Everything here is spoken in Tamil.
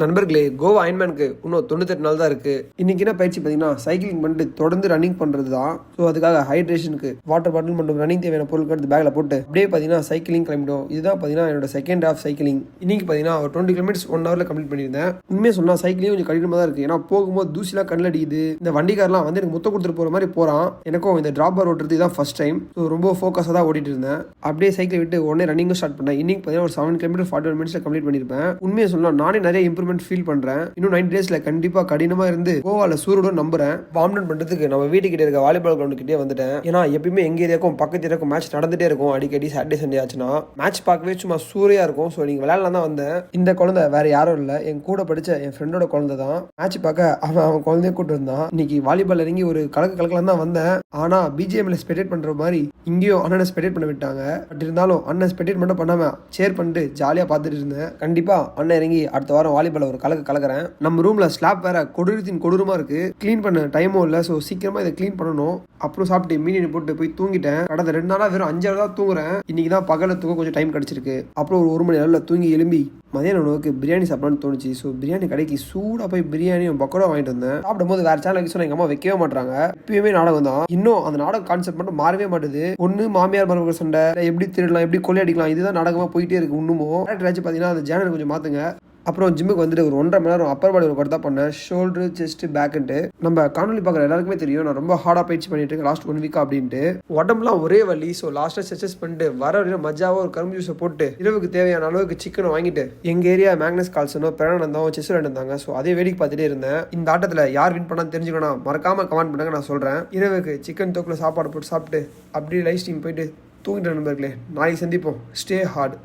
நண்பர்களே, கோவா அயன்மேனுக்கு இன்னும் 98 நாள் தான் இருக்கு. இன்னைக்கு என்ன பயிற்சி பார்த்தீங்கன்னா, சைக்கிளிங் பண்ணிட்டு தொடர்ந்து ரன்னிங் பண்ணுறது தான். ஸோ அதுக்காக ஹைட்ரேஷனுக்கு வாட்டர் பாட்டில் மற்றும் ரன்னிங் தேவையான பொருட்கள் எடுத்து பேக்கில் போட்டு அப்படியே பார்த்தீங்கன்னா சைக்கிளிங் கிளம்பிடும். இதுதான் பார்த்தீங்கன்னா என்னோட செகண்ட் ஹாஃப் சைக்கிளிங். இன்னைக்கு பார்த்தீங்கன்னா ஒரு 20 கிலோமீட்டர்ஸ் 1 ஹவரில் கம்ப்ளீட் பண்ணியிருந்தேன். உண்மையாக சொன்னால் சைக்கிளிங் கொஞ்சம் கடினமாக தான் இருக்குது. ஏன்னா போகும்போது தூசிலாம் கண்ணில் அடிக்குது. இந்த வண்டிக்காரெலாம் வந்து எனக்கு முத்த கொடுத்துட்டு போகிற மாதிரி போகிறான். எனக்கும் இந்த டிராப்பர் ஓட்டுறது தான் ஃபர்ஸ்ட் டைம். ஸோ ரொம்ப ஃபோக்கஸாக தான் ஓட்டிட்டு இருந்தேன். அப்படியே சைக்கிள் விட்டு உடனே ரன்னிங்கும் ஸ்டார்ட் பண்ணேன். இன்னைக்கு பார்த்தீங்கன்னா ஒரு 7 கிலோமீட்டர் 41 மினிட்ஸில் கம்ப்ளீட் பண்ணியிருப்பேன். உண்மையாக சொன்னால் நானே நிறைய இம்ப்ரூவ்மெண்ட் ஃபீல் பண்ணுறேன். இன்னும் 90 டேஸ்ல கண்டிப்பா கடினமா இருந்து கோவால சூரோட நம்புறேன். வார்ம் டவுன் பண்றதுக்கு நம்ம வீட்டு கிட்ட இருக்க வாலிபால் கிரவுண்ட் கிட்டே வந்துட்டேன். ஏன்னா எப்பயுமே எங்க ஏரியாக்கும் பக்கத்து ஏரியாக்கும் மேட்ச் நடந்துட்டே இருக்கும். அடிக்கடி சாட்டர்டே சண்டே ஆச்சுன்னா மேட்ச் பார்க்கவே சும்மா சூறையா இருக்கும். ஸோ நீங்க விளையாடலாம் தான் வந்தேன். இந்த குழந்தை வேற யாரும் இல்லை, என் கூட படிச்ச என் ஃப்ரெண்டோட குழந்தை தான். மேட்ச் பார்க்க அவன் குழந்தைய கூட்டு இருந்தான். இன்னைக்கு வாலிபால் இறங்கி ஒரு கலக்கலாம் தான் வந்தேன். ஆனா பிஜிஎம்ல ஸ்பெக்டேட் பண்ற மாதிரி இங்கேயும் அண்ணனை ஸ்பெக்டேட் பண்ண விட்டாங்க. பட் இருந்தாலும் அண்ணன் ஸ்பெக்டேட் மட்டும் பண்ணாம சேர் பண்ணிட்டு ஜாலியா பார்த்துட்டு இருந்தேன். கண்டிப்பா அண்ணன் இறங்கி அடுத்த வாரம் வாலிபால் ஒரு கலக்கிறேன். நம்ம ரூம்ல ஸ்லாப் வேற கொடூரமா இருக்கு. கிளீன் பண்ண டைமும் இல்லை. ஸோ சீக்கிரமா இதை கிளீன் பண்ணணும். அப்புறம் சாப்பிட்டு மீன் போட்டு போய் தூங்கிட்டேன். கடந்த 2 நாளா வெறும் 5 hours தான் தூங்குறேன். இன்னைக்கு தான் பகல தூங்க கொஞ்சம் டைம் கிடைச்சிருக்கு. அப்புறம் ஒரு 1 மணி நேரம் தூங்கி எழும்பி மதியான உணவுக்கு பிரியாணி சாப்பிடலான்னு தோணுச்சு. ஸோ பிரியாணி கடைக்கு சூடாக போய் பிரியாணியும் பக்கோடா வாங்கிட்டு வந்தேன். சாப்பிடும் போது வேற சேனல் வைக்க சொன்னா எங்க அம்மா வைக்கவே மாட்டாங்க. எப்பயுமே நாடகம் தான். இன்னும் அந்த நாடகம் கான்செப்ட் மட்டும் மாறவே மாட்டுது. ஒன்னு மாமியார் மருமகள் சண்டை, எப்படி திருடலாம், எப்படி கொள்ளையடிக்கலாம், இதுதான் நாடகமா போயிட்டே இருக்கு. இன்னமும் பார்த்தீங்கன்னா அந்த சேனல் கொஞ்சம் மாத்துங்க. அப்புறம் ஜிம்முக்கு வந்துட்டு ஒரு 1.5 மணி நேரம் அப்பர் பாடி ஒர்க் தான் பண்ணேன். ஷோல்டர், செஸ்ட், பேக்குன்ட்டு. நம்ம காணொலி பார்க்குற எல்லாருக்குமே தெரியும் நான் ரொம்ப ஹார்டாக பயிற்சி பண்ணிட்டு இருக்கேன் லாஸ்ட் 1 வீக்கா அப்படின்ட்டு. உடம்புலாம் ஒரே வலி. ஸோ லாஸ்ட்டாக ஸ்ட்ரெச்சஸ் பண்ணிட்டு வர வரையும் மஜாவாக ஒரு கரும்பு ஜூஸை போட்டு இரவுக்கு தேவையான அளவுக்கு சிக்கனை வாங்கிட்டு எங்கள் ஏரியா மேக்னஸ் கால்சனோ பிரணானந்தாவும் செஸ் விளையாண்டாங்க. ஸோ அதே வேடிக்கை பார்த்துட்டே இருந்தேன். இந்த ஆட்டத்தில் யார் வின் பண்ணான்னு தெரிஞ்சுக்கணும், மறக்காம கமெண்ட் பண்ணுங்க, நான் சொல்கிறேன். இரவுக்கு சிக்கன் தொக்கில் சாப்பாடு போட்டு சாப்பிட்டு அப்படியே லைஃப் ஸ்ட்ரீம் போயிட்டு தூங்கிட்டு நண்பர்களே. நாளைக்கு சந்திப்போம். Stay heart.